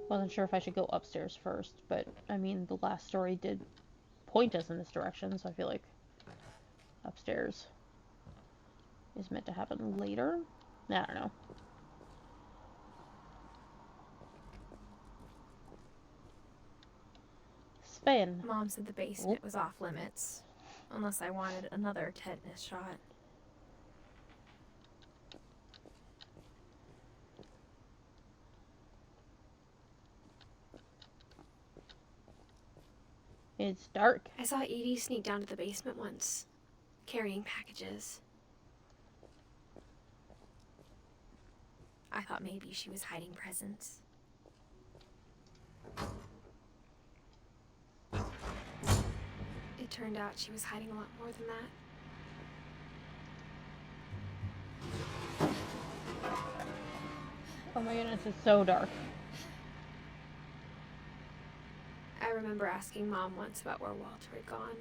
Wasn't sure if I should go upstairs first, but I mean, the last story did point us in this direction, so I feel like upstairs is meant to happen later. I don't know. Spin. Mom said the basement was off limits, unless I wanted another tetanus shot. It's dark. I saw Edie sneak down to the basement once, carrying packages. I thought maybe she was hiding presents. It turned out she was hiding a lot more than that. Oh my goodness, it's so dark. I remember asking Mom once about where Walter had gone.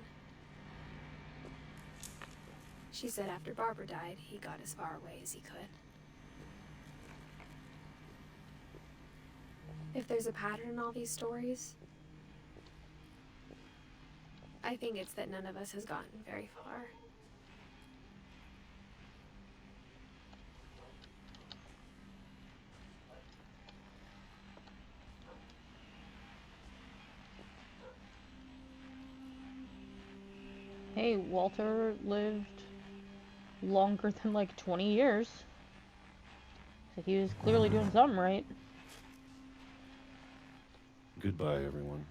She said after Barbara died, he got as far away as he could. If there's a pattern in all these stories, I think it's that none of us has gotten very far. Hey, Walter lived longer than like 20 years. So he was clearly doing something right. Goodbye, everyone.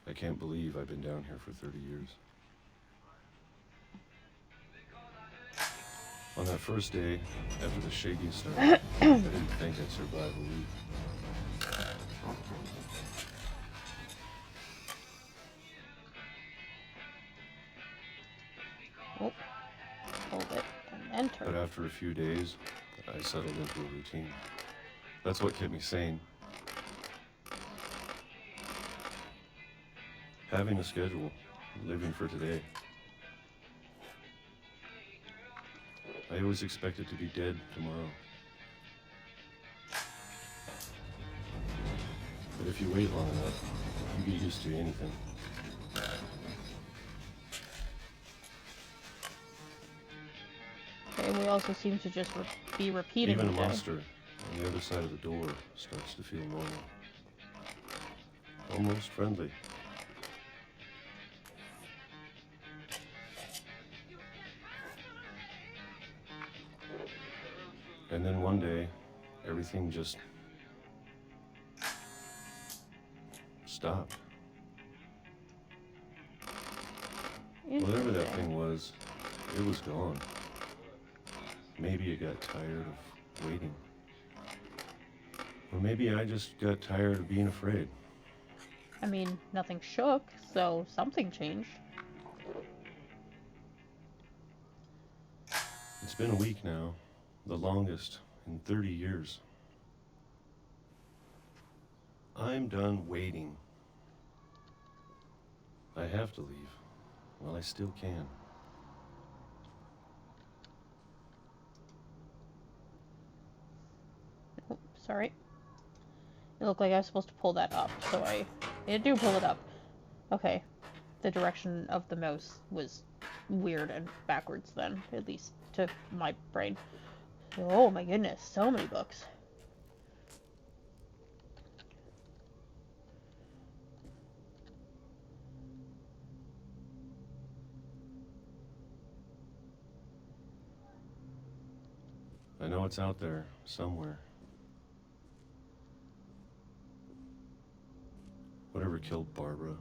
I can't believe I've been down here for 30 years. On that first day, after the shaking started, I didn't think I'd survive a week. Oh, hold it and enter. But after a few days, I settled into a routine. That's what kept me sane. Having a schedule, living for today. I always expected to be dead tomorrow. But if you wait long enough, you get used to anything. Okay, we also seem to just be repeating Even a the day. monster on the other side of the door starts to feel normal. Almost friendly. And then one day, everything just stopped. Whatever that thing was, it was gone. Maybe it got tired of waiting. Or maybe I just got tired of being afraid. I mean, nothing shook, so something changed. It's been a week now, the longest in 30 years. I'm done waiting. I have to leave. Well, I still can. Oh, sorry. It looked like I was supposed to pull that up, so I do pull it up. Okay. The direction of the mouse was weird and backwards then, at least to my brain. Oh my goodness, so many books. I know it's out there, somewhere. Whatever killed Barbara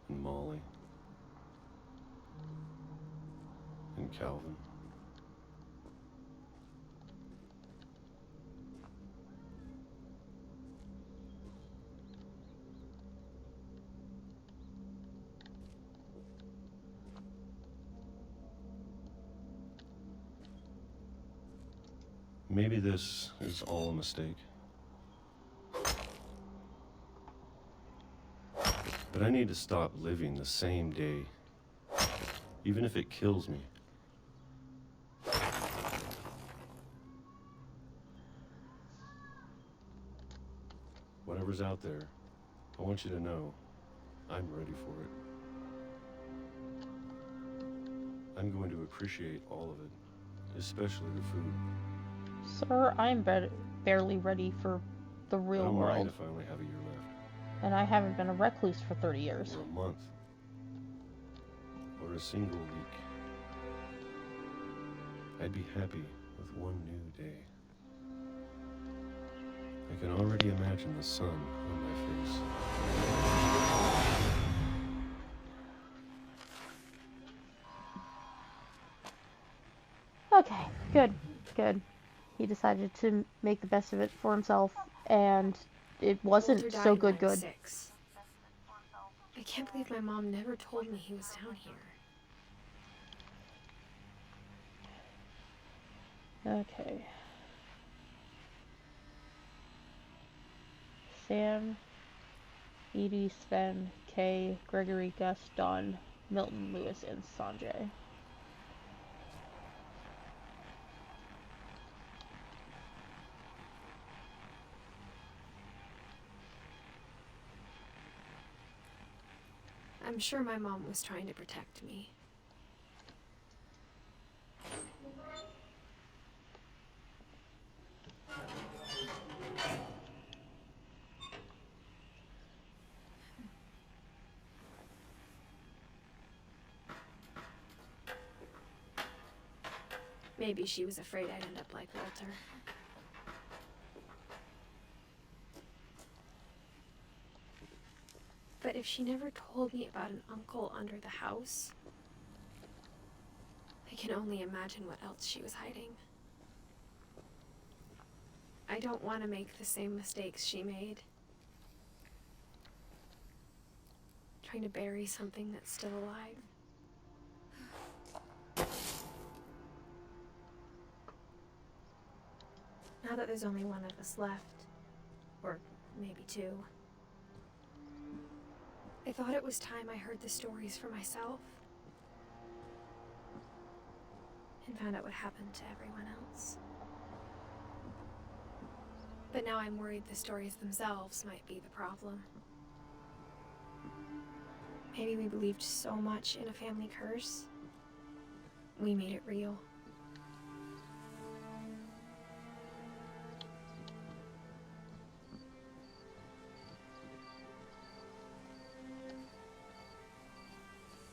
and Molly and Calvin. Maybe this is all a mistake. But I need to stop living the same day, even if it kills me. Whatever's out there, I want you to know I'm ready for it. I'm going to appreciate all of it, especially the food. Sir, I'm barely ready for the I real don't mind world. if I only have a year left, And I haven't been a recluse for 30 years. or a month, or a single week. I'd be happy with one new day. I can already imagine the sun on my face. Okay, good, good. He decided to make the best of it for himself, and it wasn't Walter so died when I was good. 6. I can't believe my mom never told me he was down here. Okay. Sam, Edie, Sven, Kay, Gregory, Gus, Don, Milton, Lewis, and Sanjay. I'm sure my mom was trying to protect me. Maybe she was afraid I'd end up like Walter. But if she never told me about an uncle under the house, I can only imagine what else she was hiding. I don't want to make the same mistakes she made. Trying to bury something that's still alive. Now that there's only one of us left, or maybe 2, I thought it was time I heard the stories for myself and found out what happened to everyone else. But now I'm worried the stories themselves might be the problem. Maybe we believed so much in a family curse, we made it real.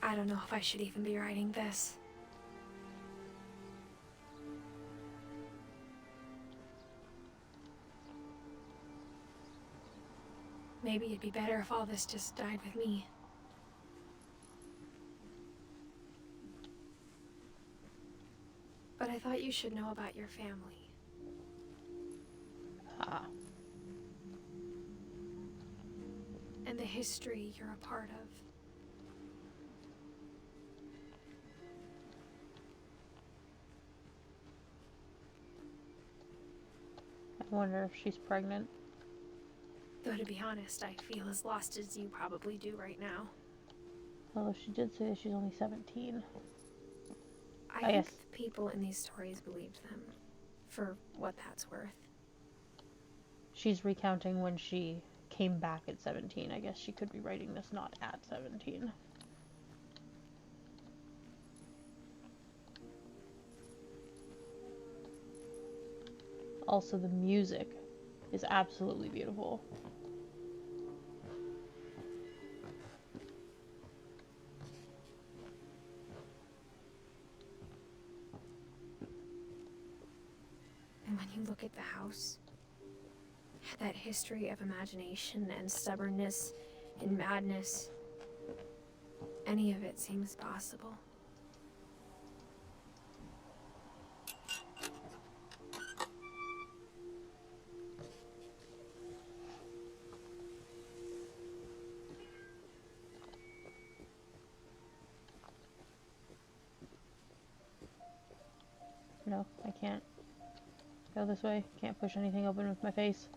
I don't know if I should even be writing this. Maybe it'd be better if all this just died with me. But I thought you should know about your family. Ah. And the history you're a part of. I wonder if she's pregnant. Though to be honest, I feel as lost as you probably do right now. Although she did say that she's only 17. I think guess. the people in these stories believed them, for what that's worth. She's recounting when she came back at 17. I guess she could be writing this not at 17. Also, the music is absolutely beautiful. And when you look at the house, that history of imagination and stubbornness and madness, any of it seems possible. No, I can't go this way. Can't push anything open with my face.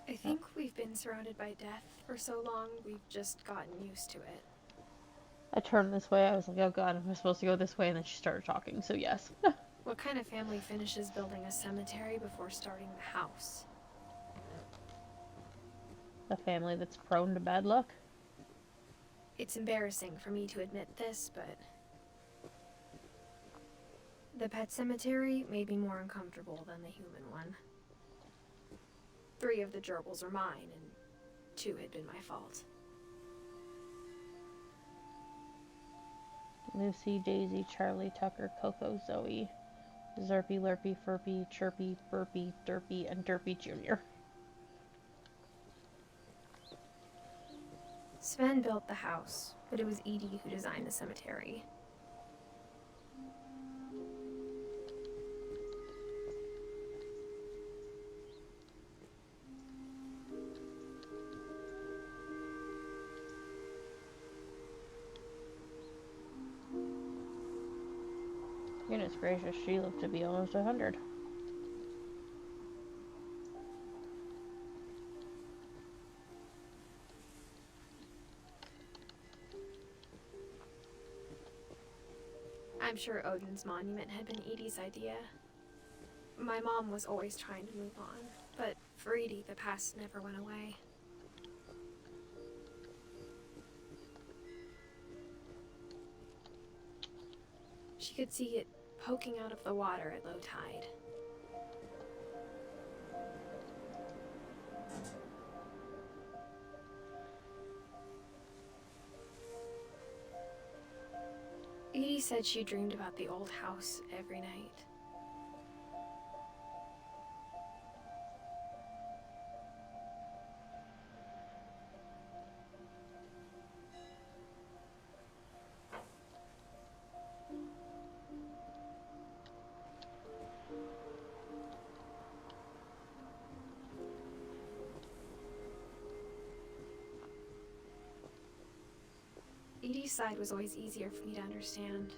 I think we've been surrounded by death for so long, we've just gotten used to it. I turned this way. I was like, oh god, am I supposed to go this way? And then she started talking, so yes. What kind of family finishes building a cemetery before starting the house? A family that's prone to bad luck. It's embarrassing for me to admit this, but the pet cemetery made me more uncomfortable than the human one. 3 of the gerbils are mine, and 2 had been my fault. Lucy, Daisy, Charlie, Tucker, Coco, Zoe, Zerpy, Lurpy, Furpy, Chirpy, Burpy, Derpy, and Derpy Jr. Sven built the house, but it was Edie who designed the cemetery. Goodness gracious, she lived to be almost 100. I'm sure Odin's monument had been Edie's idea. My mom was always trying to move on, but for Edie, the past never went away. She could see it poking out of the water at low tide. Edie said she dreamed about the old house every night. Edie's side was always easier for me to understand.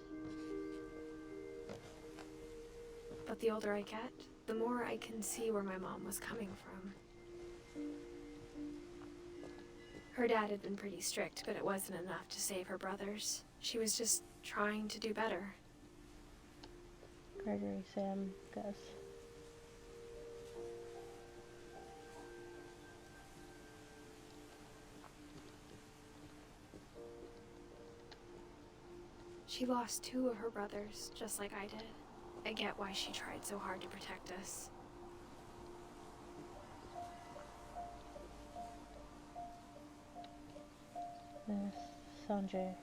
But the older I get, the more I can see where my mom was coming from. Her dad had been pretty strict, but it wasn't enough to save her brothers. She was just trying to do better. Gregory, Sam, Gus. She lost 2 of her brothers, just like I did. I get why she tried so hard to protect us. Sanjay.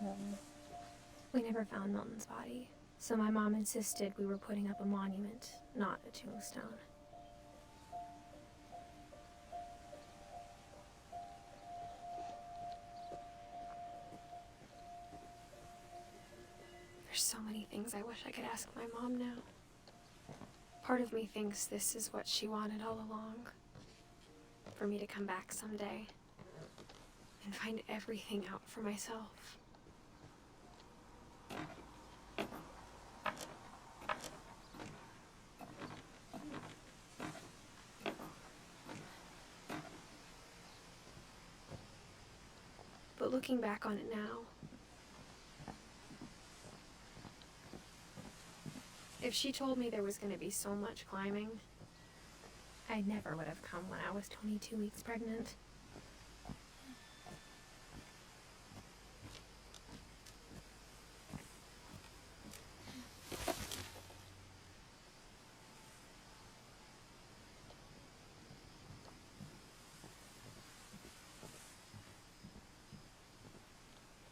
Milton. We never found Milton's body, so my mom insisted we were putting up a monument, not a tombstone. There's so many things I wish I could ask my mom now. Part of me thinks this is what she wanted all along. For me to come back someday and find everything out for myself. But looking back on it now, if she told me there was going to be so much climbing, I never would have come when I was 22 weeks pregnant.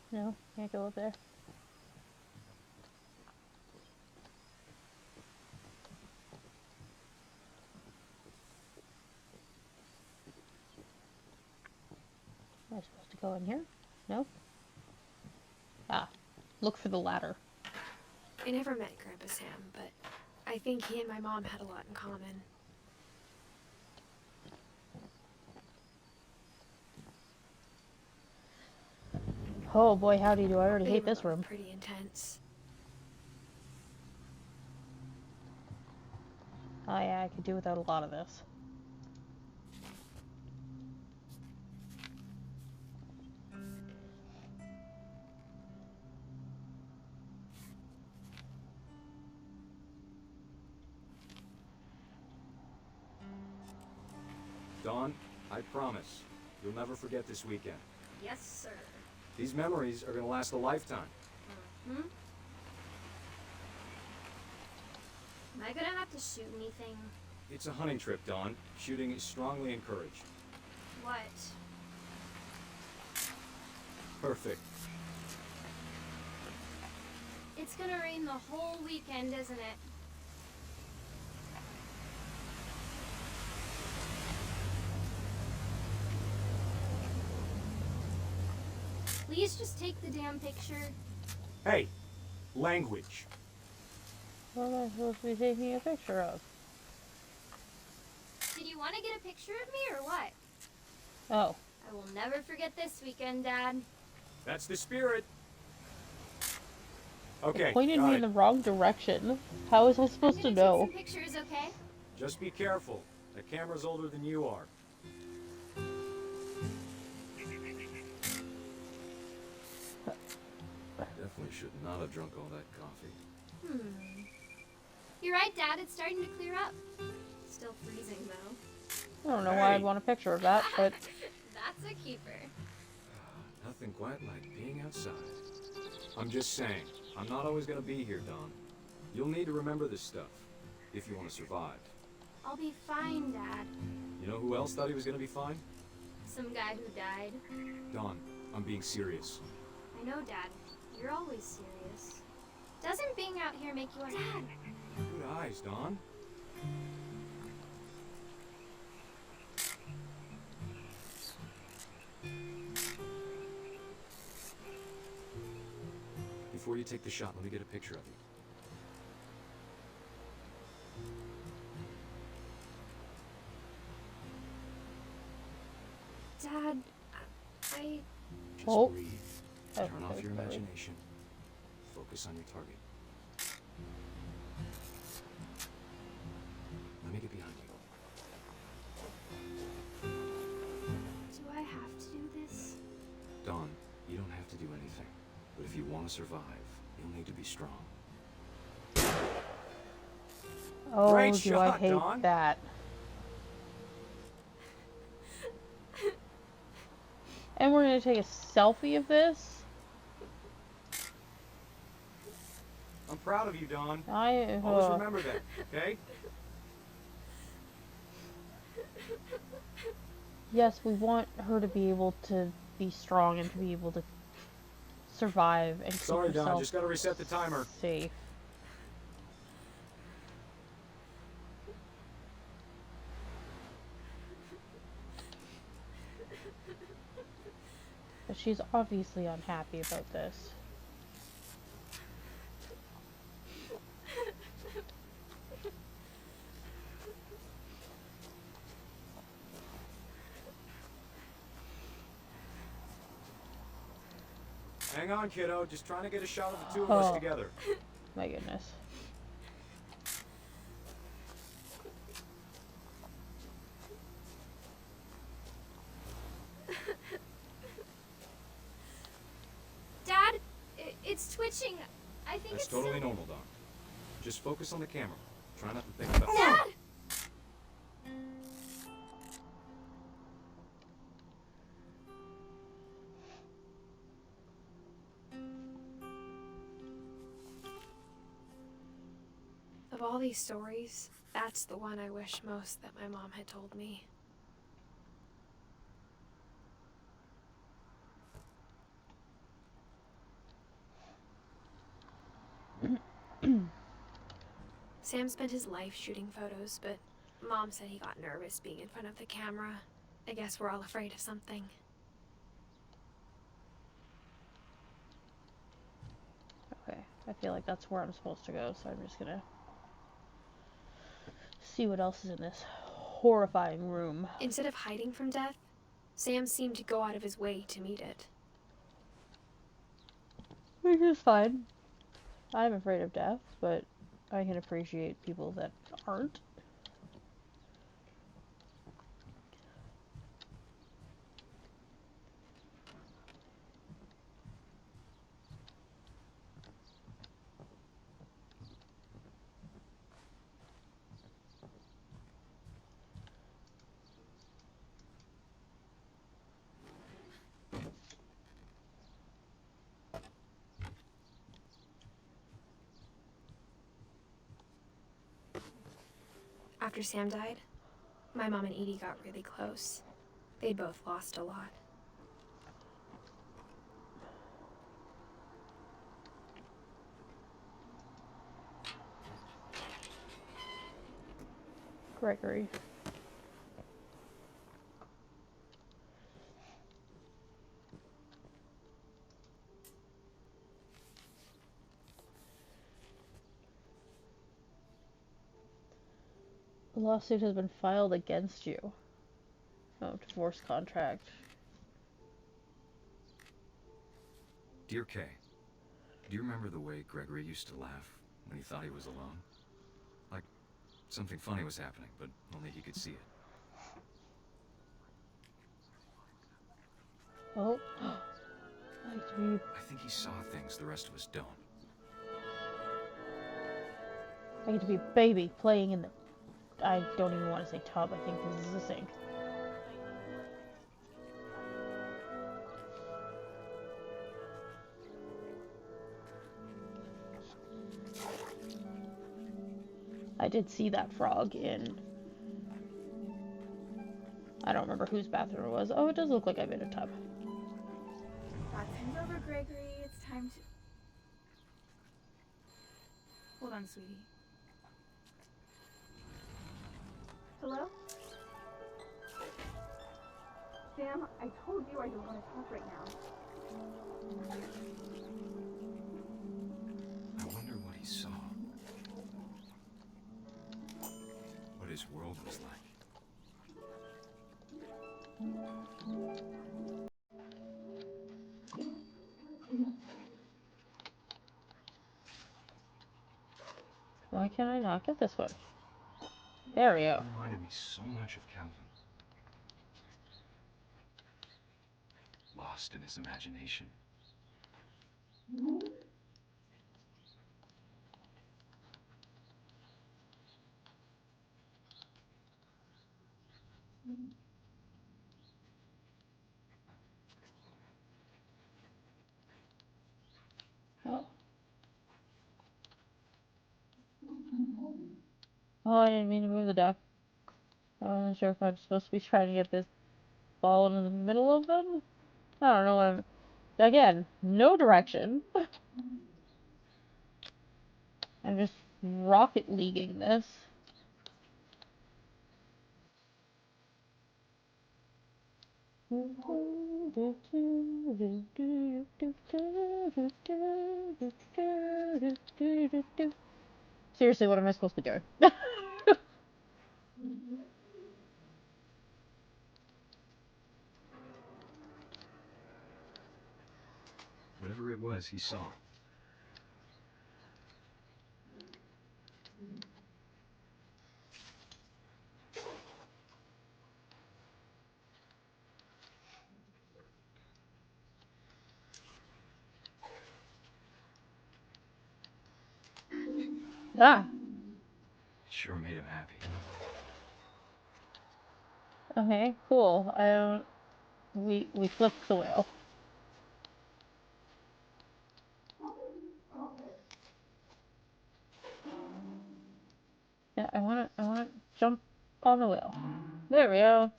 No, can't go up there. Am I supposed to go in here? No? Ah, look for the ladder. I never met Grandpa Sam, but I think he and my mom had a lot in common. Oh boy, howdy, do I already They hate were this both room. pretty intense. Oh yeah, I could do without a lot of this. Dawn, I promise. You'll never forget this weekend. Yes, sir. These memories are gonna last a lifetime. Hmm? Am I gonna have to shoot anything? It's a hunting trip, Dawn. Shooting is strongly encouraged. What? Perfect. It's gonna rain the whole weekend, isn't it? Please just take the damn picture. Hey, language. What am I supposed to be taking a picture of? Did you want to get a picture of me or what? Oh. I will never forget this weekend, Dad. That's the spirit. Okay, It pointed got me it. in the wrong direction. How was I supposed to I'm know? gonna take some pictures, okay? Just be careful. That camera's older than you are. Definitely should not have drunk all that coffee. You're right, Dad. It's starting to clear up. Still freezing, though. I don't know why I'd Hey. want a picture of that, but That's a keeper. Nothing quite like being outside. I'm just saying, I'm not always gonna be here, Dawn. You'll need to remember this stuff, if you want to survive. I'll be fine, Dad. You know who else thought he was gonna be fine? Some guy who died. Dawn, I'm being serious. I know, Dad. You're always serious. Doesn't being out here make you a Dad? Good eyes, Dawn. Before you take the shot, let me get a picture of you. Dad, I... Just Oh. breathe. Oh, Turn off your sorry. imagination. Focus on your target. Let me get behind you. Do I have to do this? Dawn, you don't have to do anything. But if you want to survive, you'll need to be strong. oh, Great do shot, I hate Dawn. that. And we're gonna take a selfie of this? I'm proud of you, Dawn. I Always remember that, okay? Yes, we want her to be able to be strong and to be able to survive and keep Sorry, Dawn, herself just gotta reset the timer. safe. But she's obviously unhappy about this. Hang on, kiddo. Just trying to get a shot of the two of us Oh. together. My goodness. Dad, it's twitching. I think That's it's... totally normal, Dawn. Just focus on the camera. Try not to think about... Dad! Of all these stories, that's the one I wish most that my mom had told me. Sam spent his life shooting photos, but Mom said he got nervous being in front of the camera. I guess we're all afraid of something. Okay, I feel like that's where I'm supposed to go, so I'm just gonna see what else is in this horrifying room. Instead of hiding from death, Sam seemed to go out of his way to meet it. Which is fine. I'm afraid of death, but I can appreciate people that aren't. After Sam died, my mom and Edie got really close. They both lost a lot. Gregory. A lawsuit has been filed against you. Oh, divorce contract. Dear Kay, do you remember the way Gregory used to laugh when he thought he was alone? Like something funny was happening, but only he could see it. Oh. I think he saw things the rest of us don't. I get to be a baby playing in the... I don't even want to say tub. I think this is a sink. I did see that frog in... I don't remember whose bathroom it was. Oh, it does look like I'm in a tub. Bath time's over, Gregory. It's time to... Hold on, sweetie. Hello? Sam, I told you I don't want to talk right now. I wonder what he saw. What his world was like. Why can't I not get this one? There we go. It reminded me so much of Calvin. Lost in his imagination. Oh. Oh, I didn't mean to move the duck. I wasn't sure if I'm supposed to be trying to get this ball in the middle of them. I don't know what I'm... Again, no direction. I'm just rocket leaguing this. Seriously, what am I supposed to do? Whatever it was, he saw. Ah, It sure made him happy. okay, cool. We flipped the wheel. Yeah, I wanna jump on the wheel. There we go.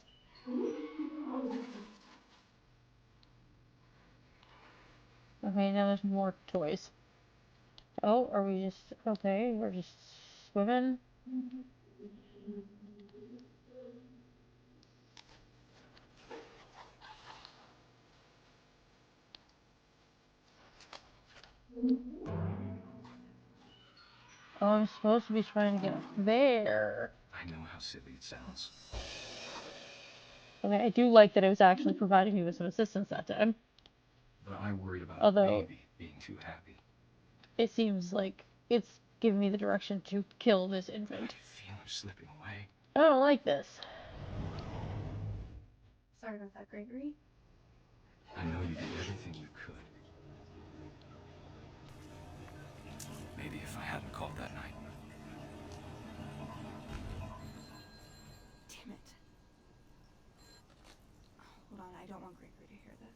Okay, now there's more toys. Oh, are we just... Okay, we're just swimming. Oh, I'm supposed to be trying to get up there. I know how silly it sounds. Okay, I do like that it was actually providing me with some assistance that time. But I worried about Although- a baby being too happy. It seems like it's giving me the direction to kill this I infant. feel her slipping away. I don't like this. Sorry about that, Gregory. I know you did everything you could. Maybe if I hadn't called that night. Damn it. Hold on, I don't want Gregory to hear this.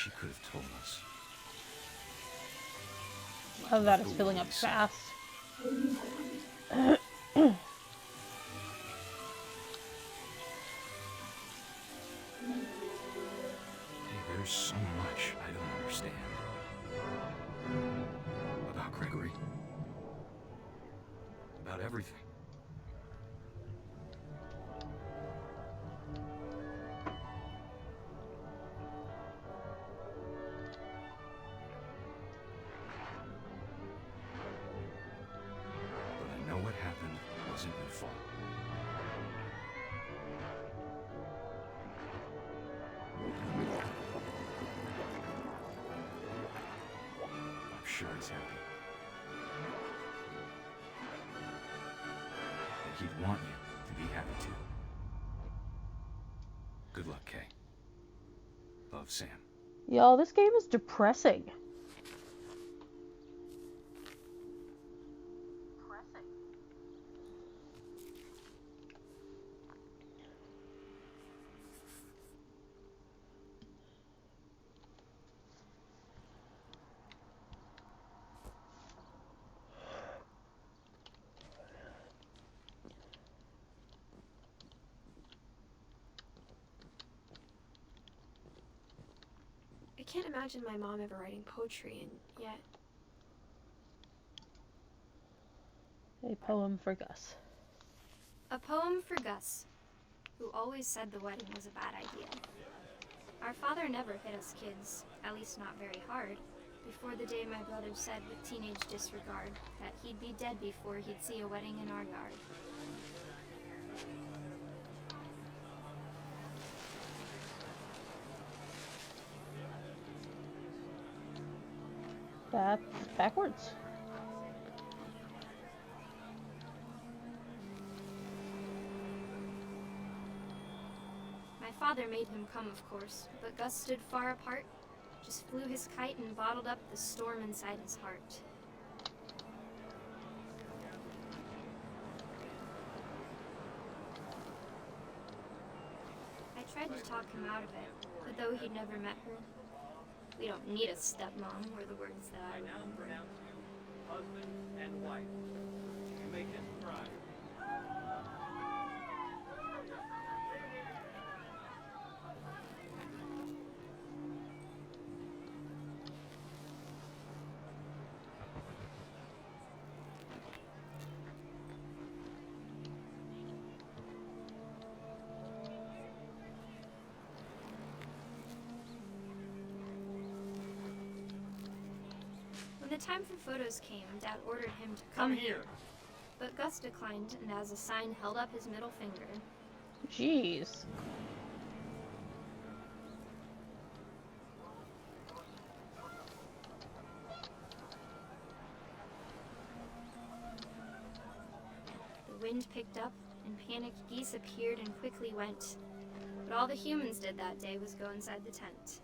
she could have told us. Oh, that is filling up fast. Hey, there's so much I don't understand. About Gregory. About everything. But I know what happened wasn't your fault. I'm sure he's happy. And he'd want you to be happy too. Good luck, Kay. Love, Sam. Y'all, this game is depressing. I can't imagine my mom ever writing poetry, and yet A poem for Gus. a poem for Gus, who always said the wedding was a bad idea. Our father never hit us kids, at least not very hard, before the day my brother said with teenage disregard that he'd be dead before he'd see a wedding in our yard. That's backwards. My father made him come, of course, but Gus stood far apart, just flew his kite and bottled up the storm inside his heart. I tried to talk him out of it, but though he'd never met her, we don't need a stepmom, were the words that I remember. Husband and wife. You make him cry. When the time for photos came, Dad ordered him to come here. But Gus declined, and as a sign held up his middle finger. Jeez. The wind picked up, and panicked geese appeared and quickly went. But all the humans did that day was go inside the tent.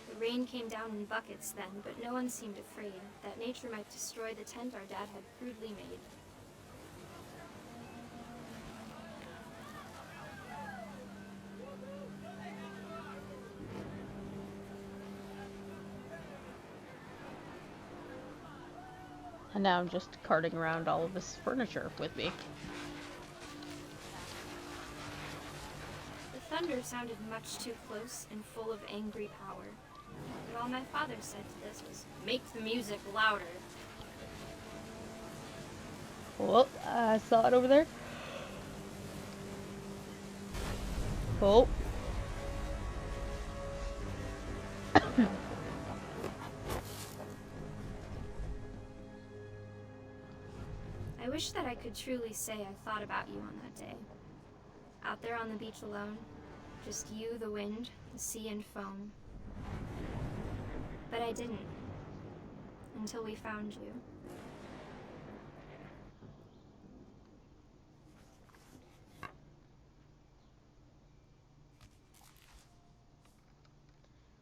The rain came down in buckets then, but no one seemed afraid that nature might destroy the tent our dad had crudely made. And now I'm just carting around all of this furniture with me. The thunder sounded much too close and full of angry power. And all my father said to this was, "Make the music louder." Oh, I saw it over there. Oh. I wish that I could truly say I thought about you on that day. Out there on the beach alone, Just you, the wind, the sea, and foam. But I didn't. Until we found you.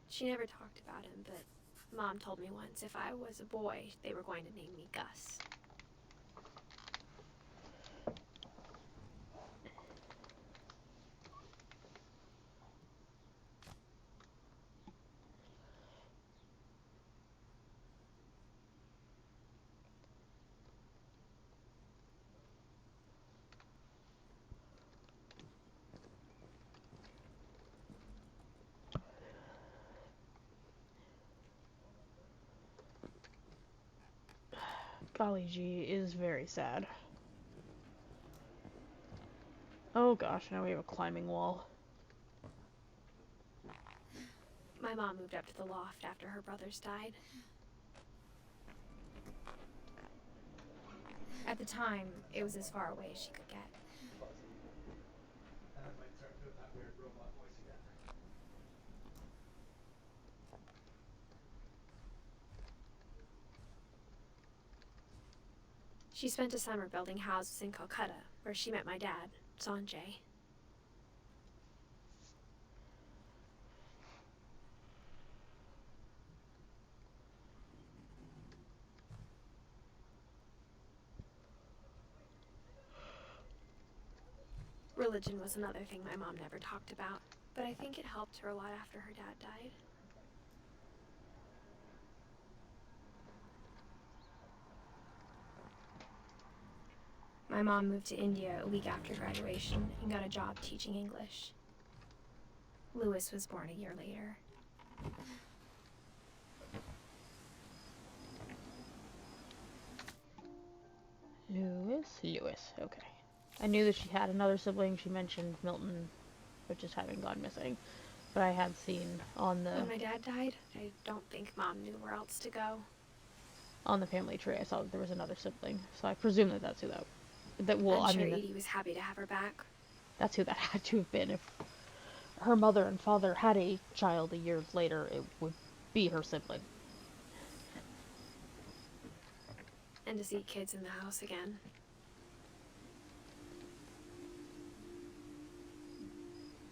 She never talked about him, but Mom told me once if I was a boy, they were going to name me Gus. Golly gee is very sad. Oh gosh, now we have a climbing wall. My mom moved up to the loft after her brothers died. At the time, it was as far away as she could get. She spent a summer building houses in Calcutta, where she met my dad, Sanjay. Religion was another thing my mom never talked about, but I think it helped her a lot after her dad died. My mom moved to India a week after graduation and got a job teaching English. Lewis was born a year later. Lewis, okay. I knew that she had another sibling. She mentioned Milton, but just having gone missing. But I had seen on the... When my dad died, I don't think Mom knew where else to go. On the family tree, I saw that there was another sibling. So I presume that that's who well, I'm sure I mean, Edie was happy to have her back. that's who that had to have been. If her mother and father had a child a year later, it would be her sibling. And to see kids in the house again.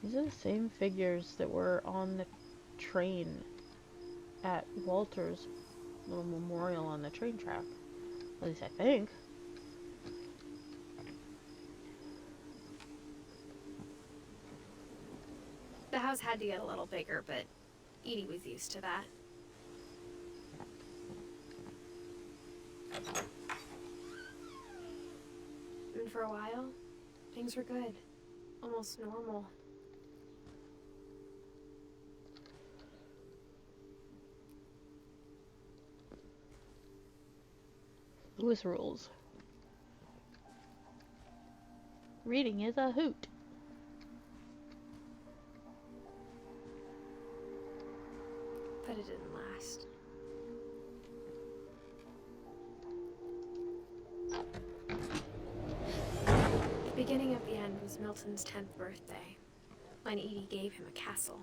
These are the same figures that were on the train at Walter's little memorial on the train track. At least I think. The house had to get a little bigger, but Edie was used to that. And for a while, things were good. Almost normal. Lewis rules. Reading is a hoot. But it didn't last. The beginning of the end was Milton's 10th birthday, when Edie gave him a castle.